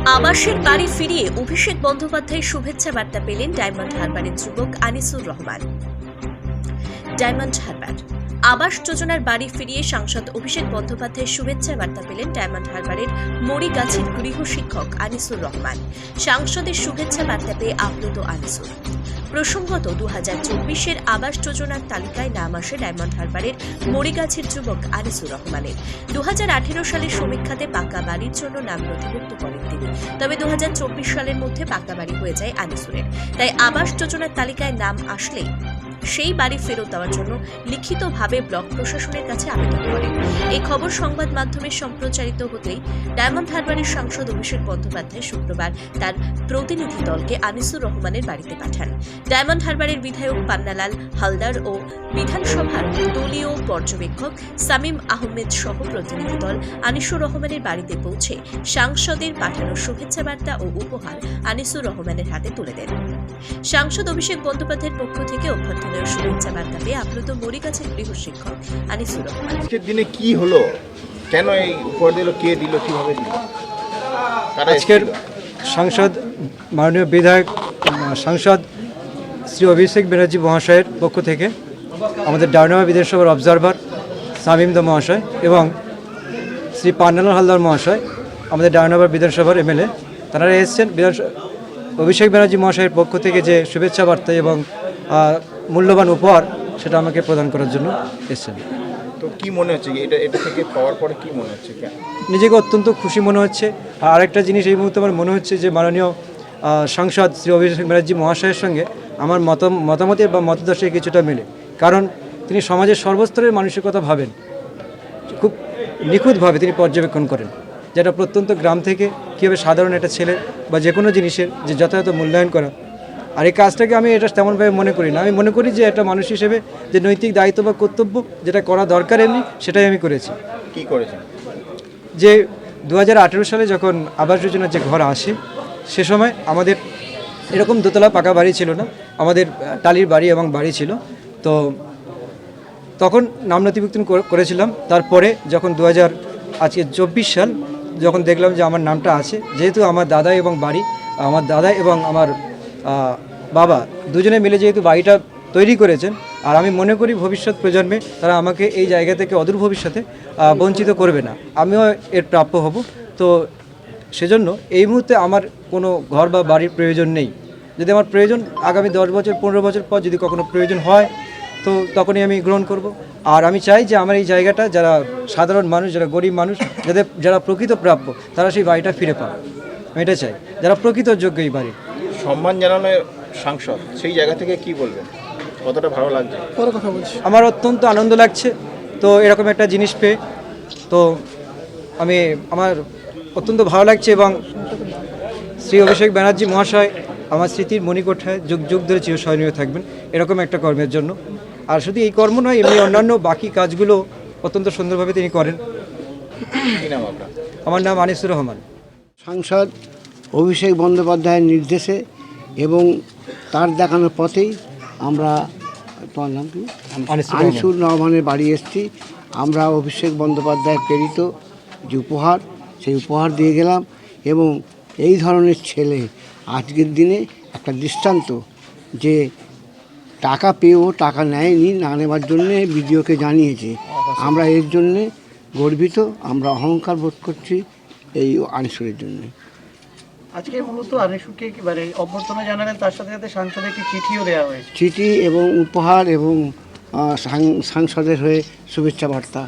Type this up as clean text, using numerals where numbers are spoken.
আবাসের বাড়ি ফিরিয়ে অভিষেক বন্দ্যোপাধ্যায়ের শুভেচ্ছা বার্তা পেলেন ডায়মন্ড হারবারের যুবক আনিসুর রহমান। ডায়মন্ড হারবার আবাস যোজনার বাড়ি ফিরিয়ে সাংসদ অভিষেক বন্দ্যোপাধ্যায়ের শুভেচ্ছা বার্তা পেলেন ডায়মন্ড হারবারের মরিগাছির গৃহ শিক্ষক আনিসুর রহমান। সাংসদের শুভেচ্ছা বার্তা পেয়ে আপ্লুত আনিসুর। প্রসঙ্গত 2024-এর আবাস যোজনার তালিকায় নাম আসে ডায়মন্ড হারবারের মরিগাছির যুবক আনিসুর রহমানের। 2018 সালের সমীক্ষাতে পাকা বাড়ির জন্য নাম নথিভুক্ত করেন তিনি। তবে 2024 সালের মধ্যে পাকা বাড়ি হয়ে যায় আনিসুরের। তাই আবাস যোজনার তালিকায় নাম আসলেই সেই বাড়ি ফেরত দেওয়ার জন্য লিখিতভাবে ব্লক প্রশাসনের কাছে আবেদন করেন। এই খবর সংবাদ মাধ্যমে সম্প্রচারিত হতেই ডায়মন্ড হারবারের সাংসদ অভিষেক বন্দ্যোপাধ্যায় শুক্রবার তার প্রতিনিধি দলকে আনিসুর রহমানের বাড়িতে পাঠান। ডায়মন্ড হারবারের বিধায়ক পান্নালাল হালদার ও বিধানসভার দলীয় পর্যবেক্ষক সামিম আহমেদ সহ প্রতিনিধি দল আনিসুর রহমানের বাড়িতে পৌঁছে সাংসদের পাঠানো শুভেচ্ছা বার্তা ও উপহার আনিসুর রহমানের হাতে তুলে দেন। সাংসদ অভিষেক বন্দ্যোপাধ্যায়ের পক্ষ থেকে অভ্যর্থনার শুভেচ্ছা বার্তা পেয়ে আপ্লুত মরিগাছির গৃহ শিক্ষক আনিসুর রহমান। আজকের দিনে কি হলো, কেন এই উপহার দিল, কে দিল, কিভাবে দিল? আজকের সাংসদ মাননীয় বিধায়ক সাংসদ শ্রী অভিষেক ব্যানার্জি মহাশয়ের পক্ষ থেকে আমাদের ডায়মন্ড বিধানসভার অবজারভার সামিম দা মহাশয় এবং শ্রী পান্নালাল হালদার মহাশয় আমাদের ডায়মন্ড বিধানসভার এমএলএ, তারা এসেছেন অভিষেক ব্যানার্জি মহাশয়ের পক্ষ থেকে যে শুভেচ্ছা বার্তা এবং মূল্যবান উপহার সেটা আমাকে প্রদান করার জন্য এসেছেন। তো কি মনে হচ্ছে এটা থেকে পাওয়ার পরে কি মনে হচ্ছে? নিজেকে অত্যন্ত খুশি মনে হচ্ছে। আর আরেকটা জিনিস এই মুহূর্তে আমার মনে হচ্ছে যে মাননীয় সাংসদ শ্রী অভিষেক ব্যানার্জি মহাশয়ের সঙ্গে আমার মতামতের বা মতাদর্শের কিছুটা মেলে, কারণ তিনি সমাজের সর্বস্তরের মানুষের কথা ভাবেন, খুব নিখুঁতভাবে তিনি পর্যবেক্ষণ করেন, যেটা প্রত্যন্ত গ্রাম থেকে কীভাবে সাধারণ একটা ছেলে বা যে কোনো জিনিসের যে যথাযথ মূল্যায়ন করা। আর এই কাজটাকে আমি এটা তেমনভাবে মনে করি না। আমি মনে করি যে একটা মানুষ হিসেবে যে নৈতিক দায়িত্ব বা কর্তব্য যেটা করা দরকার এমনি, সেটাই আমি করেছি। কি করেছেন? যে 2018 সালে যখন আবাস যোজনার যে ঘর আসে, সে সময় আমাদের এরকম দোতলা পাকা বাড়ি ছিল না, আমাদের টালির বাড়ি এবং বাড়ি ছিল। তো তখন নাম নথিভুক্ত করেছিলাম। তারপরে যখন 2024 সাল যখন দেখলাম যে আমার নামটা আছে, যেহেতু আমার দাদা এবং বাড়ি, আমার দাদা এবং আমার বাবা দুজনে মিলে যেহেতু বাড়িটা তৈরি করেছেন, আর আমি মনে করি ভবিষ্যৎ প্রজন্মে তারা আমাকে এই জায়গা থেকে অদূর ভবিষ্যতে বঞ্চিত করবে না, আমিও এর প্রাপ্য হব। তো সেজন্য এই মুহূর্তে আমার কোনো ঘর বা বাড়ির প্রয়োজন নেই। যদি আমার প্রয়োজন আগামী 10 বছর 15 বছর পর যদি কখনো প্রয়োজন হয়, তো তখনই আমি গ্রহণ করব। আর আমি চাই যে আমার এই জায়গাটা যারা সাধারণ মানুষ, যারা গরিব মানুষ, যারা প্রকৃত প্রাপ্য, তারা সেই বাড়িটা ফিরে পায়। আমি এটা চাই, যারা প্রকৃত যোগ্য এই বাড়ি। সম্মান জানানো সাংসদ, সেই জায়গা থেকে কি বলবেন? কতটা ভালো লাগছে? আমার অত্যন্ত আনন্দ লাগছে। তো এরকম একটা জিনিস পেয়ে তো আমার অত্যন্ত ভালো লাগছে। এবং শ্রী অভিষেক ব্যানার্জি মহাশয় আমার স্মৃতির মণিকোঠায় যুগ যুগ ধরে চিরস্মরণীয় থাকবেন এরকম একটা কর্মের জন্য। আর শুধু এই কর্ম নয়, এমনি অন্যান্য বাকি কাজগুলো অত্যন্ত সুন্দরভাবে তিনি করেন। কি নাম আপনার? আমার নাম আনিসুর রহমান। সাংসদ অভিষেক বন্দ্যোপাধ্যায়ের নির্দেশে এবং তার দেখানোর পথেই আমরা, তোমার নাম কি? আনিসুর রহমানের বাড়ি এসেছি। আমরা অভিষেক বন্দ্যোপাধ্যায়ের প্রেরিত যে উপহার, সেই উপহার দিয়ে গেলাম। এবং এই ধরনের ছেলে আজকের দিনে একটা দৃষ্টান্ত, যে টাকা পেয়েও টাকা নেয়নি, না নেওয়ার জন্যে বিডিওকে জানিয়েছে। আমরা এর জন্যে গর্বিত, আমরা অহংকার বোধ করছি এই আনিসুরের জন্যে। আজকে মূলত আনিসুরকে একেবারে অভ্যর্থনা জানালেন, তার সাথে সাথে সাংসদের একটি চিঠিও দেওয়া হয়েছে। চিঠি এবং উপহার এবং সাংসদের হয়ে শুভেচ্ছা বার্তা।